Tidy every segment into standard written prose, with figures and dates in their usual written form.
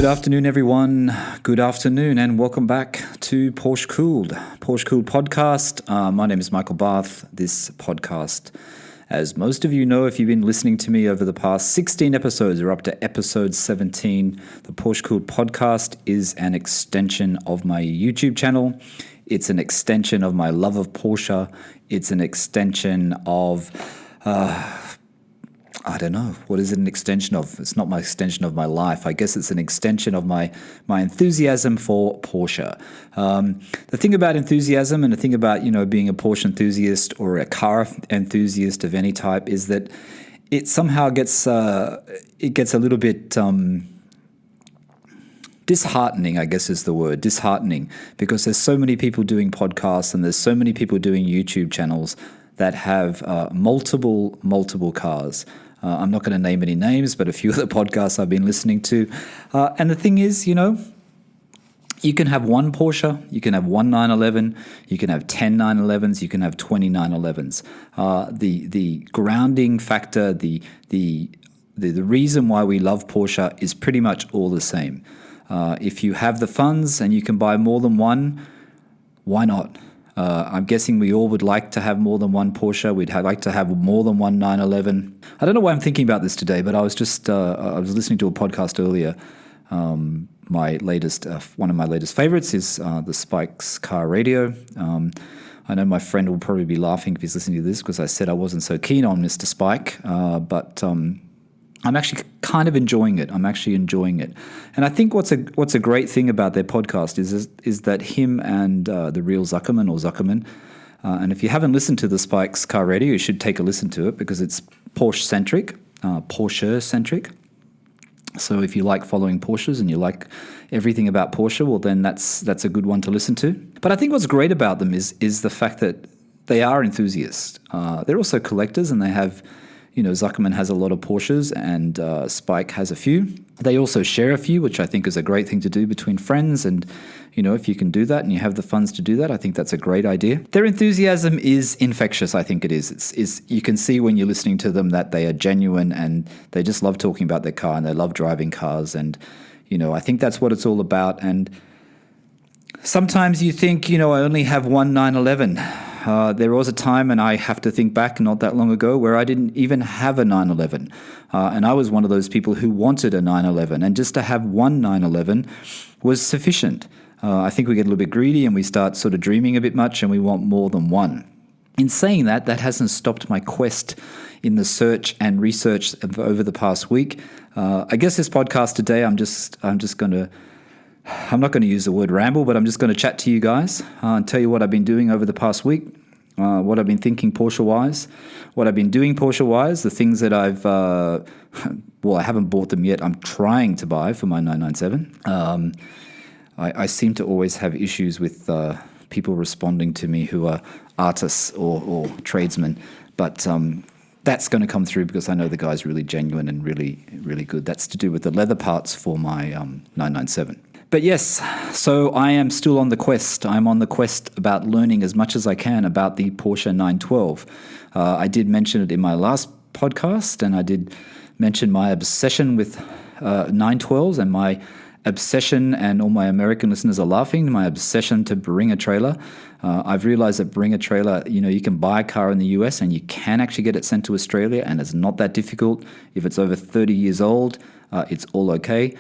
Good afternoon, everyone. Good afternoon, and welcome back to PorscheCooled Podcast. My name is Michael Barth. This podcast, as most of you know, if you've been listening to me over the past 16 episodes, or up to episode 17, the PorscheCooled Podcast is an extension of my YouTube channel. It's an extension of my love of Porsche. It's an extension of... I don't know. What is it an extension of? It's not my extension of my life. I guess it's an extension of my enthusiasm for Porsche. The thing about enthusiasm and the thing about, being a Porsche enthusiast or a car enthusiast of any type is that it somehow gets a little bit disheartening, I guess is the word, disheartening, because there's so many people doing podcasts and there's so many people doing YouTube channels that have multiple cars. I'm not going to name any names, but a few of the podcasts I've been listening to. And the thing is, you can have one Porsche, you can have one 911, you can have 10 911s, you can have 20 911s. The grounding factor, the reason why we love Porsche is pretty much all the same. If you have the funds and you can buy more than one, why not? I'm guessing we all would like to have more than one Porsche. We'd like to have more than one 911. I don't know why I'm thinking about this today, but I was just I was listening to a podcast earlier. My latest, one of my latest favorites is the Spike's Car Radio. I know my friend will probably be laughing if he's listening to this because I said I wasn't so keen on Mr. Spike, but I'm actually kind of enjoying it. I'm actually enjoying it. And I think what's a great thing about their podcast is that him and the real Zuckerman, and if you haven't listened to the Spike's Car Radio, you should take a listen to it because it's Porsche-centric. So if you like following Porsches and you like everything about Porsche, well, then that's a good one to listen to. But I think what's great about them is the fact that they are enthusiasts. They're also collectors, and they have... Zuckerman has a lot of Porsches and Spike has a few. They also share a few, which I think is a great thing to do between friends. And, if you can do that and you have the funds to do that, I think that's a great idea. Their enthusiasm is infectious, I think it is. It's you can see when you're listening to them that they are genuine and they just love talking about their car and they love driving cars. And, I think that's what it's all about. And sometimes you think, I only have one 911. There was a time, and I have to think back not that long ago, where I didn't even have a 911. And I was one of those people who wanted a 911. And just to have one 911 was sufficient. I think we get a little bit greedy and we start sort of dreaming a bit much and we want more than one. In saying that hasn't stopped my quest in the search and research over the past week. I guess this podcast today, I'm not going to use the word ramble, but I'm just going to chat to you guys and tell you what I've been doing over the past week, what I've been thinking Porsche-wise, what I've been doing Porsche-wise, the things that I've, I haven't bought them yet. I'm trying to buy for my 997. I seem to always have issues with people responding to me who are artists or tradesmen, but that's going to come through because I know the guy's really genuine and really, really good. That's to do with the leather parts for my 997. But yes, so I am still on the quest. I'm on the quest about learning as much as I can about the Porsche 912. I did mention it in my last podcast, and I did mention my obsession with 912s and my obsession, and all my American listeners are laughing, my obsession to bring a trailer. I've realized that bring a trailer, you can buy a car in the US and you can actually get it sent to Australia, and it's not that difficult. If it's over 30 years old, it's all okay.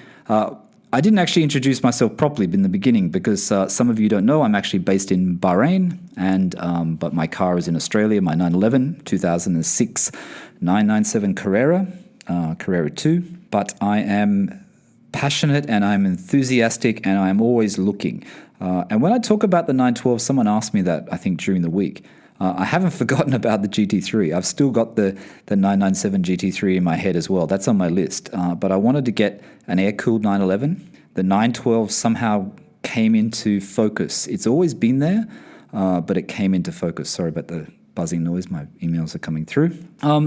I didn't actually introduce myself properly in the beginning because some of you don't know I'm actually based in Bahrain, and but my car is in Australia, my 911, 2006 997 Carrera 2. But I am passionate and I'm enthusiastic and I'm always looking. And when I talk about the 912, someone asked me that, I think, during the week. I haven't forgotten about the GT3. I've still got the 997 GT3 in my head as well. That's on my list. But I wanted to get an air-cooled 911. The 912 somehow came into focus. It's always been there, but it came into focus. Sorry about the buzzing noise. My emails are coming through.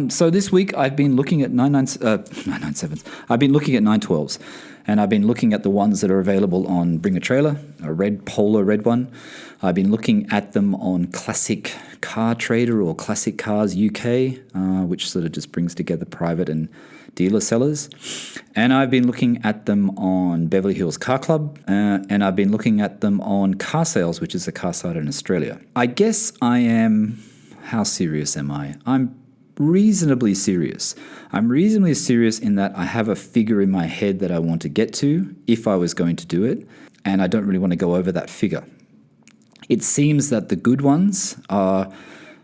So this week I've been looking at 997s. I've been looking at 912s. And I've been looking at the ones that are available on Bring a Trailer, a red Polo red one. I've been looking at them on Classic Car Trader or Classic Cars UK, which sort of just brings together private and dealer sellers. And I've been looking at them on Beverly Hills Car Club, and I've been looking at them on Car Sales, which is a car site in Australia. I guess I am, how serious am I? I'm reasonably serious. I'm reasonably serious in that I have a figure in my head that I want to get to if I was going to do it, and I don't really want to go over that figure. It seems that the good ones are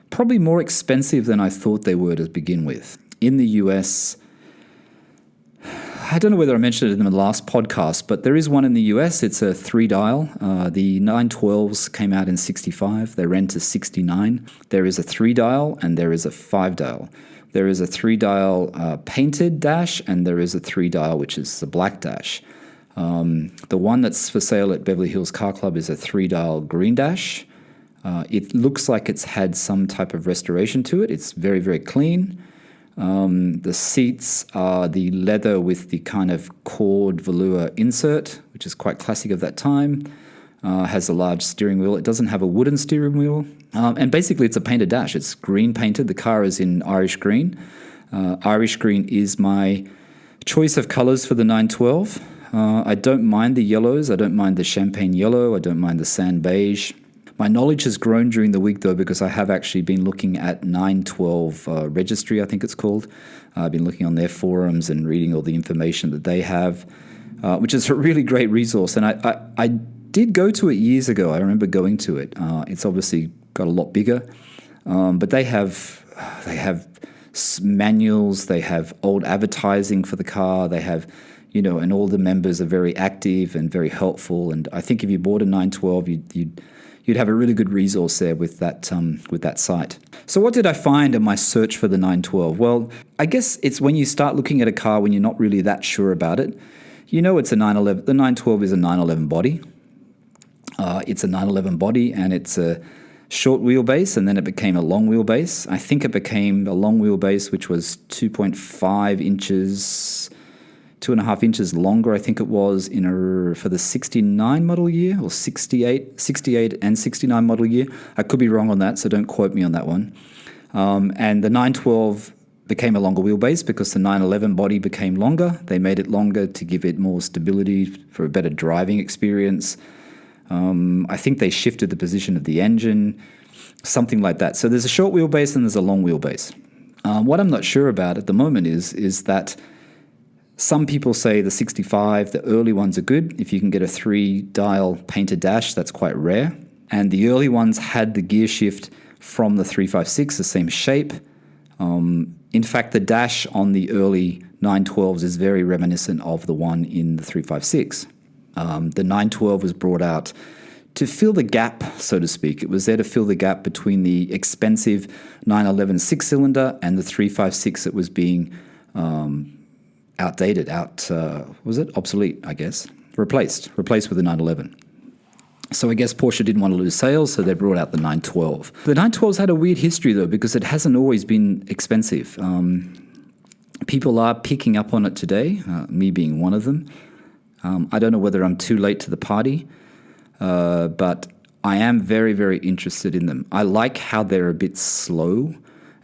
probably more expensive than I thought they were to begin with. In the US, I don't know whether I mentioned it in the last podcast, but there is one in the US. It's a 3-dial. The 912s came out in 65. They ran to 69. There is a 3-dial and there is a 5-dial. There is a 3-dial painted dash, and there is a 3-dial, which is the black dash. The one that's for sale at Beverly Hills Car Club is a 3-dial green dash. It looks like it's had some type of restoration to it. It's very, very clean. The seats are the leather with the kind of cord velour insert, which is quite classic of that time. Has a large steering wheel. It doesn't have a wooden steering wheel. And basically it's a painted dash. It's green painted. The car is in Irish green. Irish green is my choice of colours for the 912. I don't mind the yellows. I don't mind the champagne yellow. I don't mind the sand beige. My knowledge has grown during the week, though, because I have actually been looking at 912 Registry, I think it's called. I've been looking on their forums and reading all the information that they have, which is a really great resource. And I did go to it years ago. I remember going to it. It's obviously got a lot bigger, but they have manuals. They have old advertising for the car. They have, and all the members are very active and very helpful. And I think if you bought a 912, you'd have a really good resource there with that site. So what did I find in my search for the 912? Well, I guess it's when you start looking at a car when you're not really that sure about it. It's a 911. The 912 is a 911 body. It's a 911 body, and it's a short wheelbase, and then it became a long wheelbase. I think it became a long wheelbase, which was 2.5 inches, 2.5 inches longer, I think it was, for the 69 model year, or 68 and 69 model year. I could be wrong on that, so don't quote me on that one. And the 912 became a longer wheelbase because the 911 body became longer. They made it longer to give it more stability for a better driving experience. I think they shifted the position of the engine, something like that. So there's a short wheelbase and there's a long wheelbase. What I'm not sure about at the moment is that some people say the 65, the early ones are good. If you can get a 3-dial painted dash, that's quite rare. And the early ones had the gear shift from the 356, the same shape. In fact, the dash on the early 912s is very reminiscent of the one in the 356. The 912 was brought out to fill the gap, so to speak. It was there to fill the gap between the expensive 911 6-cylinder and the 356 that was being outdated, obsolete, I guess. Replaced with the 911. So I guess Porsche didn't want to lose sales, so they brought out the 912. The 912's had a weird history, though, because it hasn't always been expensive. People are picking up on it today, me being one of them. I don't know whether I'm too late to the party, but I am very, very interested in them. I like how they're a bit slow,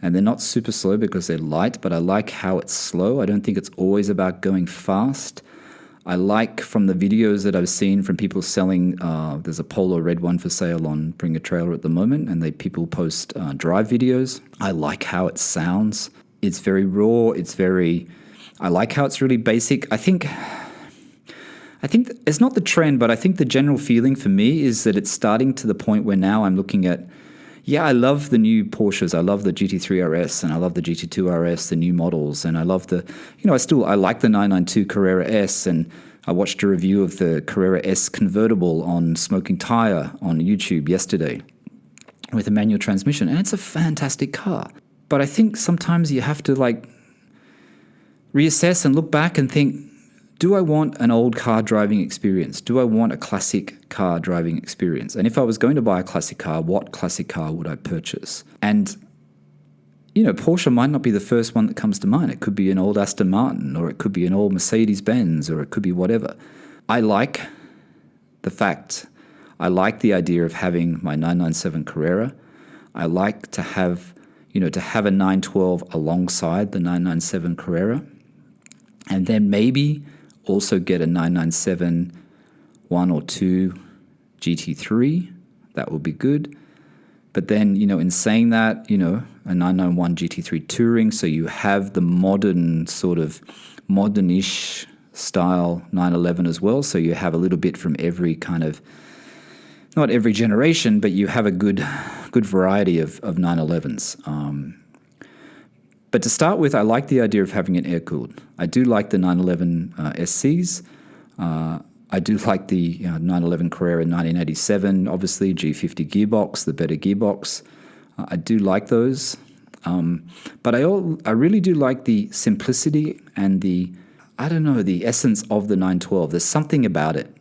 and they're not super slow because they're light, but I like how it's slow. I don't think it's always about going fast. I like from the videos that I've seen from people selling, there's a Polo red one for sale on Bring a Trailer at the moment, and people post drive videos. I like how it sounds. It's very raw. I like how it's really basic. I think it's not the trend, but I think the general feeling for me is that it's starting to the point where now I'm looking at, I love the new Porsches. I love the GT3 RS and I love the GT2 RS, the new models. And I love I like the 992 Carrera S, and I watched a review of the Carrera S convertible on Smoking Tire on YouTube yesterday with a manual transmission. And it's a fantastic car. But I think sometimes you have to reassess and look back and think, do I want an old car driving experience? Do I want a classic car driving experience? And if I was going to buy a classic car, what classic car would I purchase? And, Porsche might not be the first one that comes to mind. It could be an old Aston Martin, or it could be an old Mercedes-Benz, or it could be whatever. I like the idea of having my 997 Carrera. I like to have a 912 alongside the 997 Carrera. And then maybe also get a 997 1 or 2 GT3. That would be good. But then, in saying that, a 991 GT3 Touring, so you have the modern sort of modernish style 911 as well. So you have a little bit from every kind of, not every generation, but you have a good variety of 911s. But to start with, I like the idea of having it air-cooled. I do like the 911 SCs. I do like the 911 Carrera 1987, obviously, G50 gearbox, the better gearbox. I do like those. But I really do like the simplicity and the essence of the 912. There's something about it.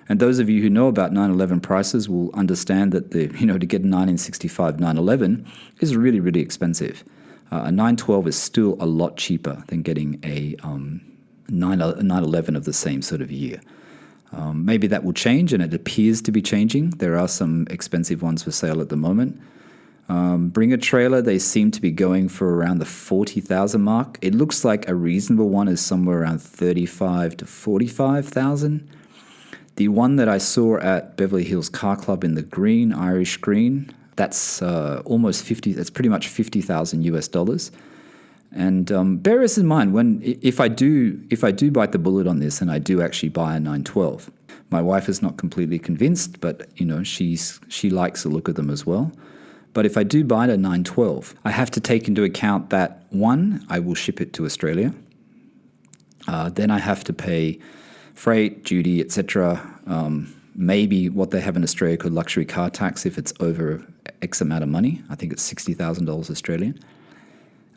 And those of you who know about 911 prices will understand that to get a 1965 911 is really, really expensive. A 912 is still a lot cheaper than getting a 911 of the same sort of year. Maybe that will change, and it appears to be changing. There are some expensive ones for sale at the moment. Bring a trailer, they seem to be going for around the 40,000 mark. It looks like a reasonable one is somewhere around 35 to 45,000. The one that I saw at Beverly Hills Car Club in the green, Irish green, that's almost 50. That's pretty much $50,000 US. And bear this in mind if I do bite the bullet on this and I do actually buy a 912. My wife is not completely convinced, but she likes the look of them as well. But if I do buy a 912, I have to take into account that one, I will ship it to Australia. Then I have to pay freight, duty, etc. Maybe what they have in Australia called luxury car tax if it's over X amount of money. I think it's $60,000 Australian.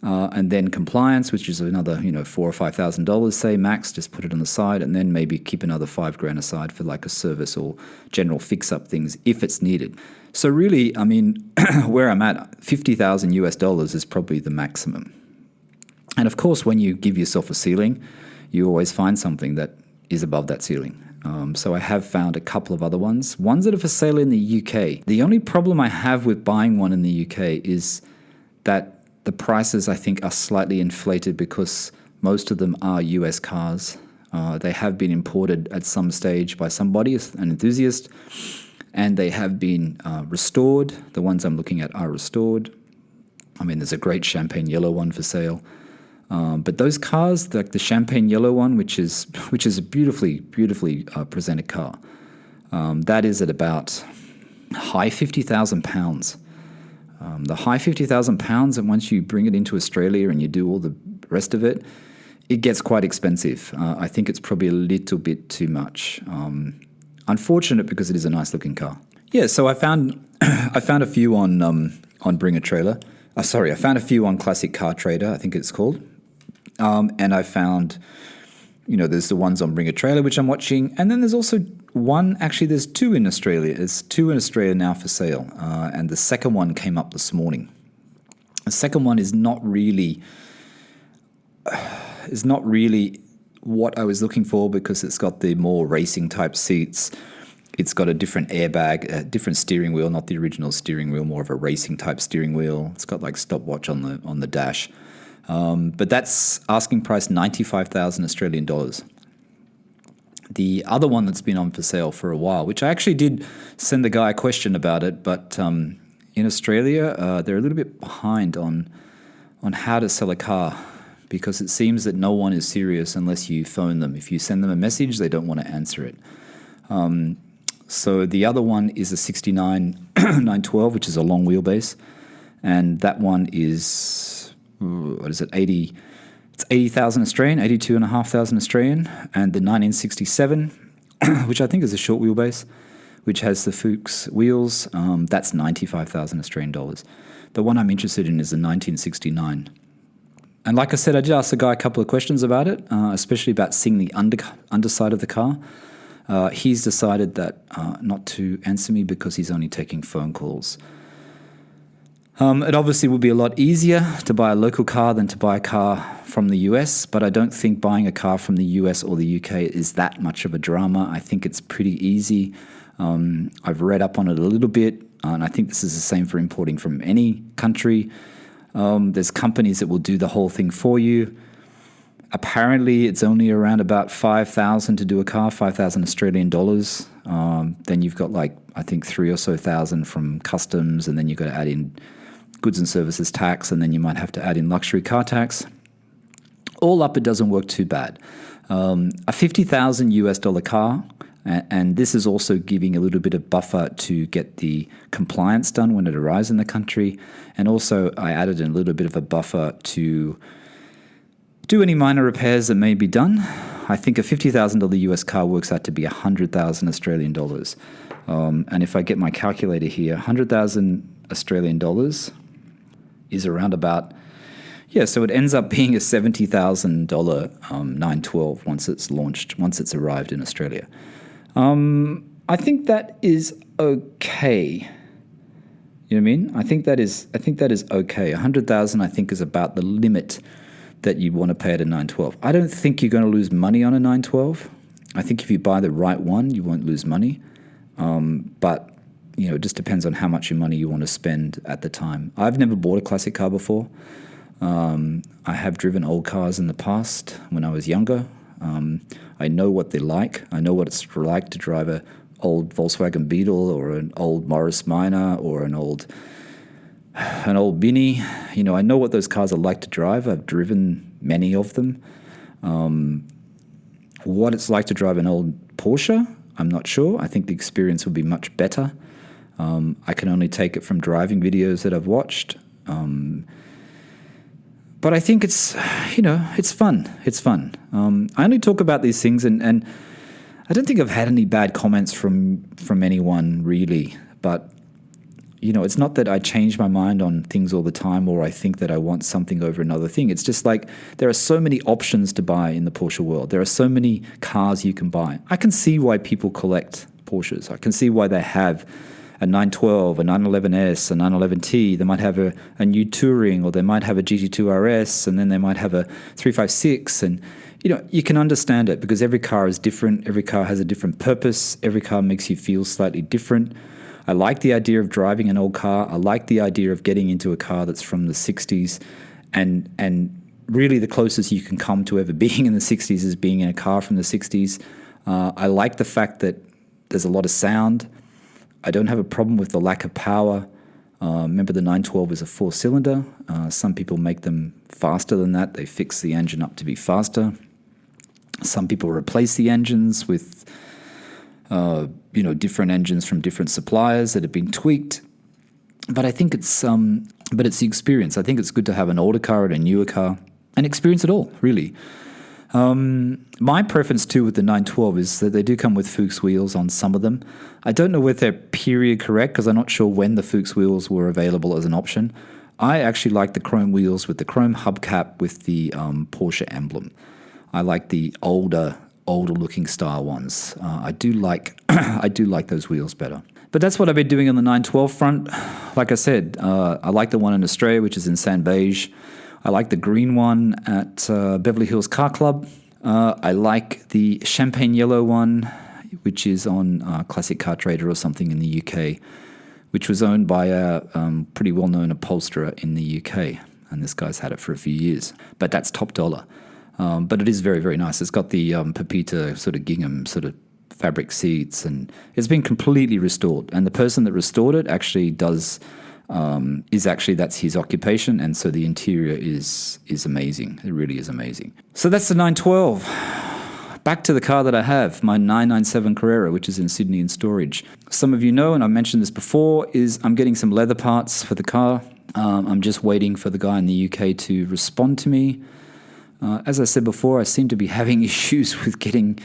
And then compliance, which is another, $4,000 or $5,000, say max. Just put it on the side, and then maybe keep another $5,000 aside for like a service or general fix-up things if it's needed. So really, I mean, where I'm at, $50,000 US is probably the maximum. And of course, when you give yourself a ceiling, you always find something that is above that ceiling. So I have found a couple of other ones that are for sale in the UK. The only problem I have with buying one in the UK is that the prices, I think, are slightly inflated because most of them are US cars. They have been imported at some stage by somebody, an enthusiast, and they have been restored. The ones I'm looking at are restored. I mean, there's a great champagne yellow one for sale. But those cars, like the champagne yellow one, which is a beautifully presented car, that is at about high £50,000. The high £50,000, and once you bring it into Australia and you do all the rest of it, it gets quite expensive. I think it's probably a little bit too much. Unfortunate because it is a nice looking car. Yeah, so I found a few on Bring a Trailer. I found a few on Classic Car Trader, I think it's called. And I found, there's the ones on Bring a Trailer, which I'm watching. And then there's also there's two in Australia. There's two in Australia now for sale. And the second one came up this morning. The second one is not really what I was looking for because it's got the more racing type seats. It's got a different airbag, a different steering wheel, not the original steering wheel, more of a racing type steering wheel. It's got like stopwatch on the dash. But that's asking price 95,000 Australian dollars. The other one that's been on for sale for a while, which I actually did send the guy a question about it, but in Australia, they're a little bit behind on how to sell a car because it seems that no one is serious unless you phone them. If you send them a message, they don't want to answer it. So the other one is a 69 912, which is a long wheelbase, and that one is, 80? It's 80,000 Australian, 82,500 Australian, and the 1967, which I think is a short wheelbase, which has the Fuchs wheels, that's 95,000 Australian dollars. The one I'm interested in is the 1969. And like I said, I did ask the guy a couple of questions about it, especially about seeing the underside of the car. He's decided that not to answer me because he's only taking phone calls. It obviously would be a lot easier to buy a local car than to buy a car from the US, but I don't think buying a car from the US or the UK is that much of a drama. I think it's pretty easy. I've read up on it a little bit, and I think this is the same for importing from any country. There's companies that will do the whole thing for you. Apparently, it's only around about 5,000 to do a car, 5,000 Australian dollars. Then you've got like, I think 3 or so thousand from customs, and then you've got to add in goods and services tax, and then you might have to add in luxury car tax. All up, it doesn't work too bad. A 50,000 US dollar car, and this is also giving a little bit of buffer to get the compliance done when it arrives in the country. And also, I added in a little bit of a buffer to do any minor repairs that may be done. I think a $50,000 US car works out to be 100,000 Australian dollars. And if I get my calculator here, 100,000 Australian dollars is around about, so it ends up being a $70,000 912 once it's launched, once it's arrived in Australia. I think that is okay. You know what I mean? I think that is okay. 100,000 I think is about the limit that you want to pay at a 912. I don't think you're going to lose money on a 912. I think if you buy the right one, you won't lose money. But it just depends on how much money you want to spend at the time. I've never bought a classic car before. I have driven old cars in the past when I was younger. I know what they're like. I know what it's like to drive an old Volkswagen Beetle or an old Morris Minor or an old Mini. I know what those cars are like to drive. I've driven many of them. What it's like to drive an old Porsche, I'm not sure. I think the experience will be much better. I can only take it from driving videos that I've watched. But I think it's fun. It's fun. I only talk about these things, and I don't think I've had any bad comments from anyone really. But it's not that I change my mind on things all the time, or I think that I want something over another thing. It's just like there are so many options to buy in the Porsche world. There are so many cars you can buy. I can see why people collect Porsches. I can see why they have a 912, a 911S, a 911T. They might have a new Touring, or they might have a GT2 RS, and then they might have a 356. And you can understand it because every car is different. Every car has a different purpose. Every car makes you feel slightly different. I like the idea of driving an old car. I like the idea of getting into a car that's from the 60s. And really the closest you can come to ever being in the 60s is being in a car from the 60s. I like the fact that there's a lot of sound. I don't have a problem with the lack of power. Remember, the 912 is a 4-cylinder. Some people make them faster than that. They fix the engine up to be faster. Some people replace the engines with different engines from different suppliers that have been tweaked. But I think it's the experience. I think it's good to have an older car and a newer car and experience it all, really. My preference too with the 912 is that they do come with Fuchs wheels on some of them. I don't know whether they're period correct because I'm not sure when the Fuchs wheels were available as an option. I actually like the chrome wheels with the chrome hubcap with the Porsche emblem. I like the older looking style ones. I do like those wheels better. But that's what I've been doing on the 912 front. Like I said, I like the one in Australia, which is in sand beige. I like the green one at Beverly Hills Car Club. I like the champagne yellow one, which is on Classic Car Trader or something in the UK, which was owned by a pretty well-known upholsterer in the UK. And this guy's had it for a few years. But that's top dollar. But it is very, very nice. It's got the Pepita sort of gingham sort of fabric seats, and it's been completely restored. And the person that restored it actually that's his occupation, and so the interior is amazing. It really is amazing. So that's the 912. Back to the car that I have, my 997 Carrera, which is in Sydney in storage. Some of you know, and I mentioned this before, is I'm getting some leather parts for the car. I'm just waiting for the guy in the UK to respond to me. As I said before, I seem to be having issues with getting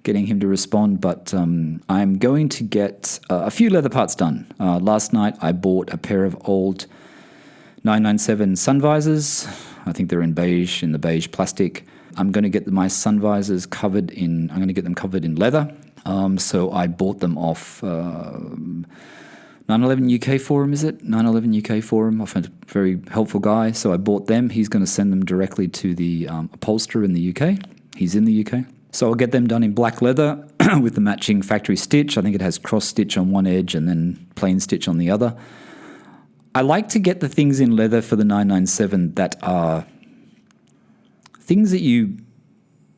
him to respond, but I'm going to get a few leather parts done. Last night I bought a pair of old 997 sun visors. I think they're in the beige plastic. I'm going to get my sun visors covered in leather. So I bought them off 911 UK Forum, is it? 911 UK Forum, off a very helpful guy. So I bought them. He's going to send them directly to the upholsterer in the UK. He's in the UK. So I'll get them done in black leather with the matching factory stitch. I think it has cross stitch on one edge and then plain stitch on the other. I like to get the things in leather for the 997 that are things that you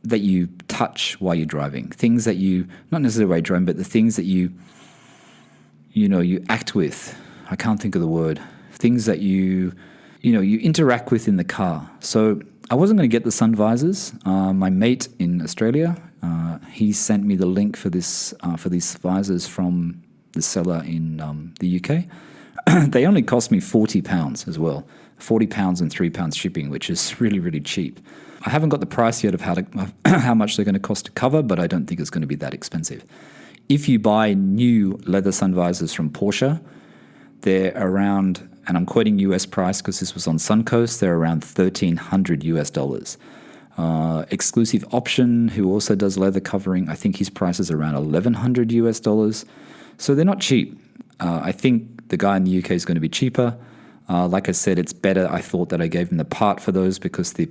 that you touch while you're driving, things that you, not necessarily while you're driving, but the things that you act with. I can't think of the word. Things that you interact with in the car. So I wasn't going to get the sun visors. My mate in Australia, he sent me the link for these visors from the seller in the UK. They only cost me £40 as well. £40 and £3 shipping, which is really, really cheap. I haven't got the price yet of how much they're going to cost to cover, but I don't think it's going to be that expensive. If you buy new leather sun visors from Porsche, they're around, and I'm quoting US price because this was on Suncoast, they're around $1,300 US. Exclusive Option, who also does leather covering, I think his price is around $1,100 US. So they're not cheap. I think the guy in the UK is going to be cheaper. Like I said, it's better. I thought that I gave him the part for those because the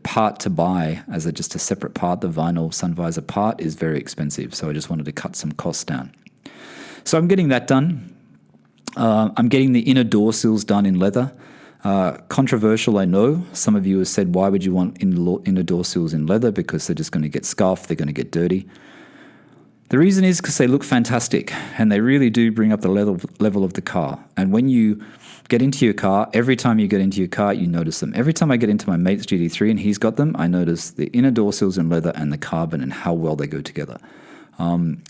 part to buy as just a separate part, the vinyl sun visor part, is very expensive. So I just wanted to cut some costs down. So I'm getting that done. I'm getting the inner door sills done in leather. Controversial, I know. Some of you have said, why would you want inner door sills in leather? Because they're just going to get scuffed, they're going to get dirty. The reason is because they look fantastic and they really do bring up the level of the car. And when you get into your car, every time you get into your car, you notice them. Every time I get into my mate's GT3 and he's got them, I notice the inner door sills in leather and the carbon and how well they go together.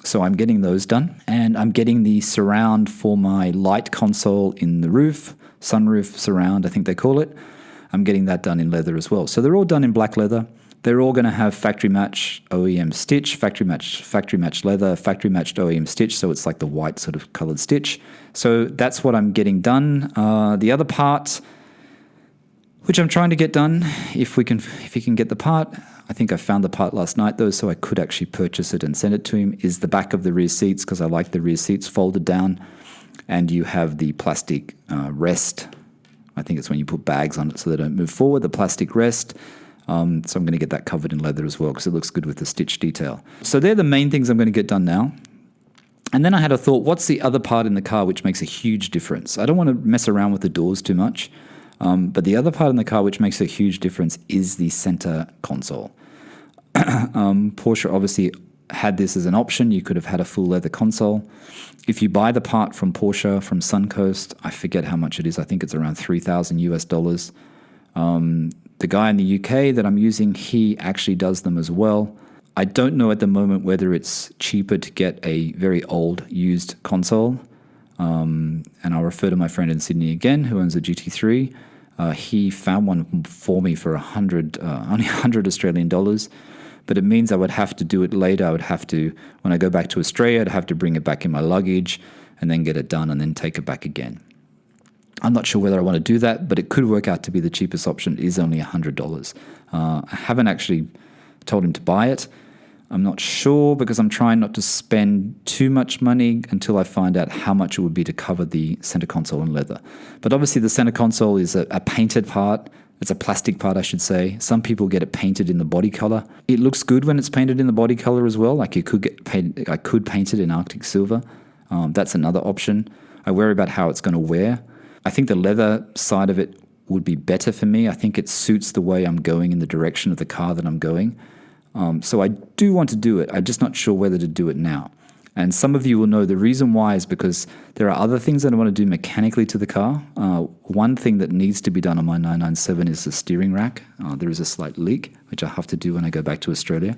So I'm getting those done, and I'm getting the surround for my light console in the roof, sunroof surround, I think they call it. I'm getting that done in leather as well. So they're all done in black leather. They're all going to have factory match OEM stitch, factory match leather, factory matched OEM stitch. So it's like the white sort of colored stitch. So that's what I'm getting done. The other part, which I'm trying to get done, if you can get the part, I think I found the part last night though, so I could actually purchase it and send it to him, is the back of the rear seats, because I like the rear seats folded down, and you have the plastic rest. I think it's when you put bags on it so they don't move forward, the plastic rest. So I'm going to get that covered in leather as well because it looks good with the stitch detail. So they're the main things I'm going to get done now. And then I had a thought, what's the other part in the car which makes a huge difference? I don't want to mess around with the doors too much, but the other part in the car which makes a huge difference is the center console. Porsche obviously had this as an option. You could have had a full leather console. If you buy the part from Porsche, from Suncoast, I forget how much it is. I think it's around $3,000 US. The guy in the UK that I'm using, he actually does them as well. I don't know at the moment whether it's cheaper to get a very old used console. And I'll refer to my friend in Sydney again, who owns a GT3. He found one for me for only 100 Australian dollars. But it means I would have to do it later. I would have to, when I go back to Australia, I'd have to bring it back in my luggage and then get it done and then take it back again. I'm not sure whether I want to do that, but it could work out to be the cheapest option. It is only $100. I haven't actually told him to buy it. I'm not sure because I'm trying not to spend too much money until I find out how much it would be to cover the center console in leather. But obviously the center console is a painted part. It's a plastic part, I should say. Some people get it painted in the body color. It looks good when it's painted in the body color as well. Like I could paint it in Arctic silver. That's another option. I worry about how it's going to wear. I think the leather side of it would be better for me. I think it suits the way I'm going in the direction of the car that I'm going. So I do want to do it. I'm just not sure whether to do it now. And some of you will know the reason why is because there are other things that I want to do mechanically to the car. One thing that needs to be done on my 997 is the steering rack. There is a slight leak, which I have to do when I go back to Australia.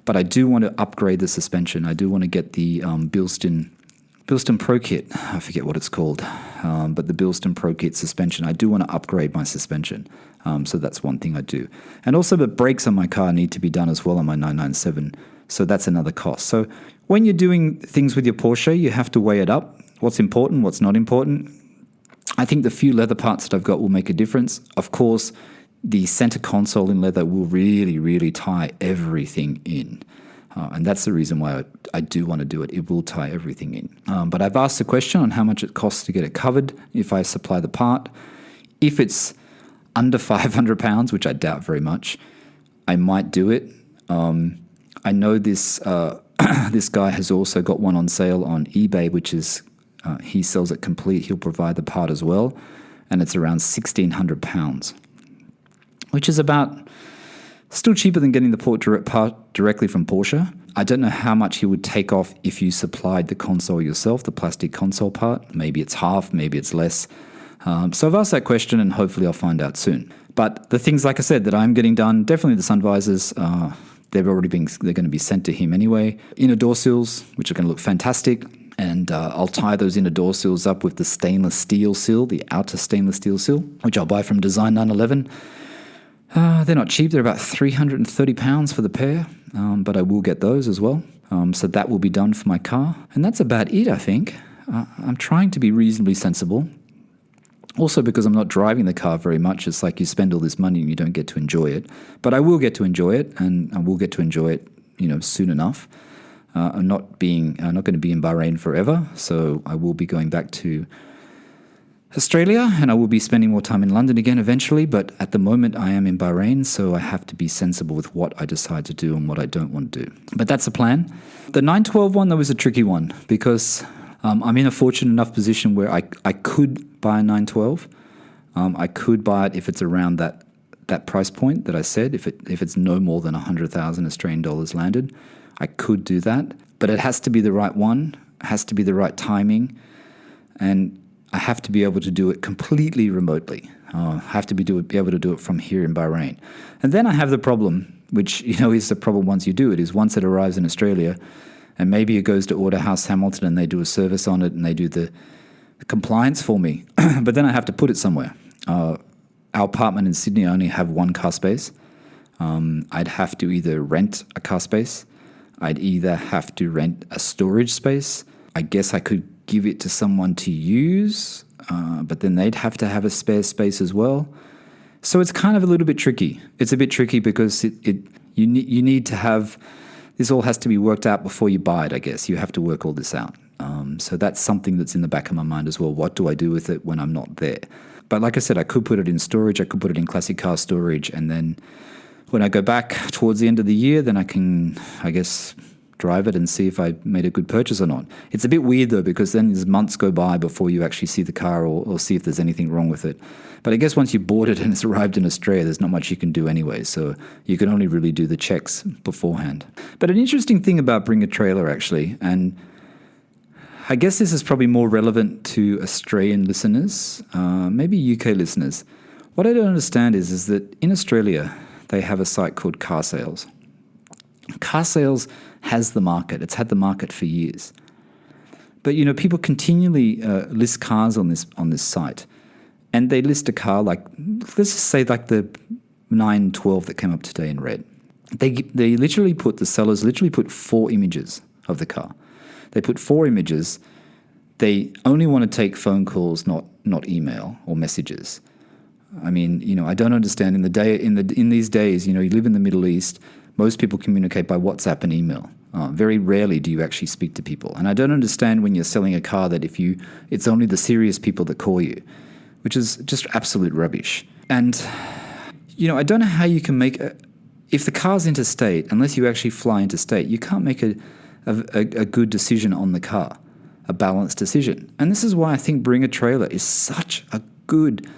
But I do want to upgrade the suspension. I do want to get the Bilston Pro Kit. I forget what it's called. But the Bilston Pro Kit suspension. I do want to upgrade my suspension. So that's one thing I do. And also the brakes on my car need to be done as well on my 997. So that's another cost. So when you're doing things with your Porsche, you have to weigh it up. What's important, what's not important. I think the few leather parts that I've got will make a difference. Of course, the center console in leather will really, really tie everything in. And that's the reason why I do want to do it. It will tie everything in. But I've asked the question on how much it costs to get it covered if I supply the part. If it's under £500, which I doubt very much, I might do it. I know this this guy has also got one on sale on eBay, which is he sells it complete. He'll provide the part as well, and it's around £1,600, which is about Still cheaper than getting the part directly from Porsche. I don't know how much he would take off if you supplied the console yourself, the plastic console part. Maybe it's half, maybe it's less. So I've asked that question, and hopefully I'll find out soon. But the things, like I said, that I'm getting done, definitely the sun visors, they're going to be sent to him anyway. Inner door sills, which are going to look fantastic. And I'll tie those inner door sills up with the stainless steel sill, the outer stainless steel sill, which I'll buy from Design 911. They're not cheap. They're about £330 for the pair, but I will get those as well. So that will be done for my car. And that's about it, I think. I'm trying to be reasonably sensible. Also because I'm not driving the car very much. It's like you spend all this money and you don't get to enjoy it. But I will get to enjoy it, and I will get to enjoy it, soon enough. I'm not going to be in Bahrain forever, so I will be going back to Australia, and I will be spending more time in London again eventually, but at the moment I am in Bahrain, so I have to be sensible with what I decide to do and what I don't want to do. But that's the plan. The 912 one, that was a tricky one, because I'm in a fortunate enough position where I could buy a 912. I could buy it if it's around that price point that I said, if it's no more than 100,000 Australian dollars landed. I could do that, but it has to be the right one, it has to be the right timing, and I have to be able to do it completely remotely. I have to be able to do it from here in Bahrain. And then I have the problem, which is the problem once you do it, is once it arrives in Australia, and maybe it goes to Autohouse Hamilton and they do a service on it and they do the compliance for me, but then I have to put it somewhere. Our apartment in Sydney, I only have one car space. I'd have to either rent a car space, I'd either have to rent a storage space. I guess I could give it to someone to use, but then they'd have to have a spare space as well. So it's kind of a little bit tricky. It's a bit tricky because you need to have, this all has to be worked out before you buy it, I guess. You have to work all this out. So that's something that's in the back of my mind as well. What do I do with it when I'm not there? But like I said, I could put it in storage. I could put it in classic car storage, and then when I go back towards the end of the year, then I can, I guess, drive it and see if I made a good purchase or not. It's a bit weird though, because then there's months go by before you actually see the car or see if there's anything wrong with it. But I guess once you bought it and it's arrived in Australia, there's not much you can do anyway. So you can only really do the checks beforehand. But an interesting thing about Bring a Trailer actually, and I guess this is probably more relevant to Australian listeners, maybe UK listeners. What I don't understand is that in Australia, they have a site called Car Sales. Car Sales has the market. It's had the market for years. But, people continually list cars on this site. And they list a car like, let's just say like the 912 that came up today in red. They literally put, the sellers literally put 4 images of the car. They put 4 images. They only want to take phone calls, not email or messages. I mean, I don't understand. In these days, you live in the Middle East. Most people communicate by WhatsApp and email. Very rarely do you actually speak to people. And I don't understand when you're selling a car that it's only the serious people that call you, which is just absolute rubbish. And, I don't know how you can make if the car's interstate, unless you actually fly interstate, you can't make a good decision on the car, a balanced decision. And this is why I think Bring a Trailer is such a good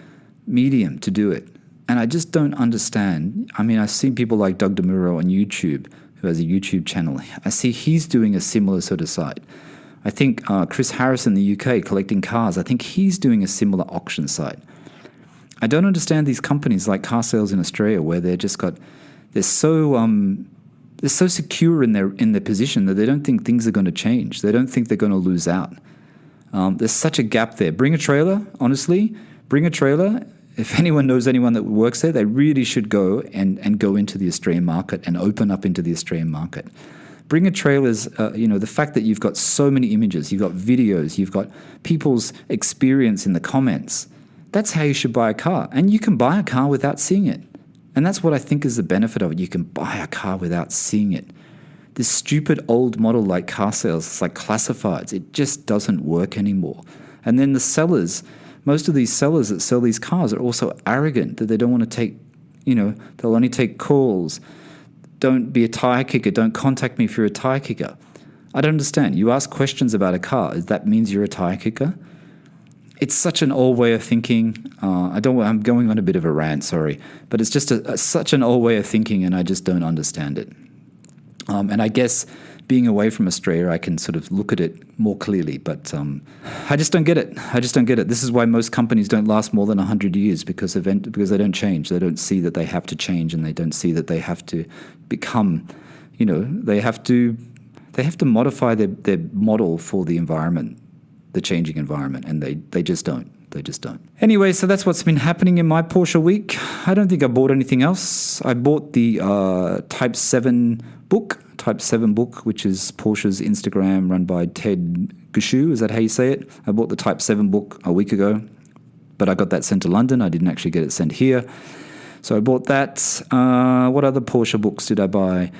medium to do it. And I just don't understand. I mean, I've seen people like Doug DeMuro on YouTube, who has a YouTube channel. I see he's doing a similar sort of site. I think Chris Harris in the UK, Collecting Cars, I think he's doing a similar auction site. I don't understand these companies like Car Sales in Australia, where they're so secure in their position that they don't think things are going to change. They don't think they're going to lose out. There's such a gap there. Bring a Trailer, honestly, Bring a Trailer. If anyone knows anyone that works there, they really should go and go into the Australian market and open up into the Australian market. Bring a Trailer's, the fact that you've got so many images, you've got videos, you've got people's experience in the comments. That's how you should buy a car. And you can buy a car without seeing it. And that's what I think is the benefit of it. You can buy a car without seeing it. This stupid old model like Car Sales, it's like classifieds. It just doesn't work anymore. And then the sellers, most of these sellers that sell these cars are also arrogant that they don't want to take, they'll only take calls. Don't be a tire kicker. Don't contact me if you're a tire kicker. I don't understand. You ask questions about a car. That means you're a tire kicker? it's such an old way of thinking. I'm going on a bit of a rant, sorry, but it's just such an old way of thinking, and I just don't understand it. And I guess being away from Australia, I can sort of look at it more clearly, but I just don't get it. This is why most companies don't last more than 100 years because they don't change. They don't see that they have to change, and they don't see that they have to become, they have to modify their model for the environment, the changing environment, and they just don't. They just don't. Anyway, so that's what's been happening in my Porsche week. I don't think I bought anything else. I bought the Type 7 book, which is Porsche's Instagram run by Ted Gushue. Is that how you say it? I bought the Type 7 book a week ago, but I got that sent to London. I didn't actually get it sent here. So I bought that. What other Porsche books did I buy?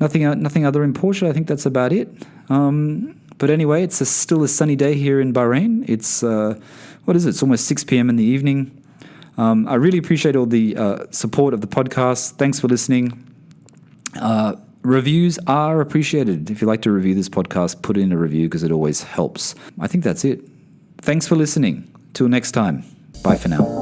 Nothing other in Porsche. I think that's about it. But anyway, it's still a sunny day here in Bahrain. It's, It's almost 6 p.m. in the evening. I really appreciate all the support of the podcast. Thanks for listening. Reviews are appreciated. If you'd like to review this podcast, put in a review because it always helps. I think that's it. Thanks for listening. Till next time. Bye for now.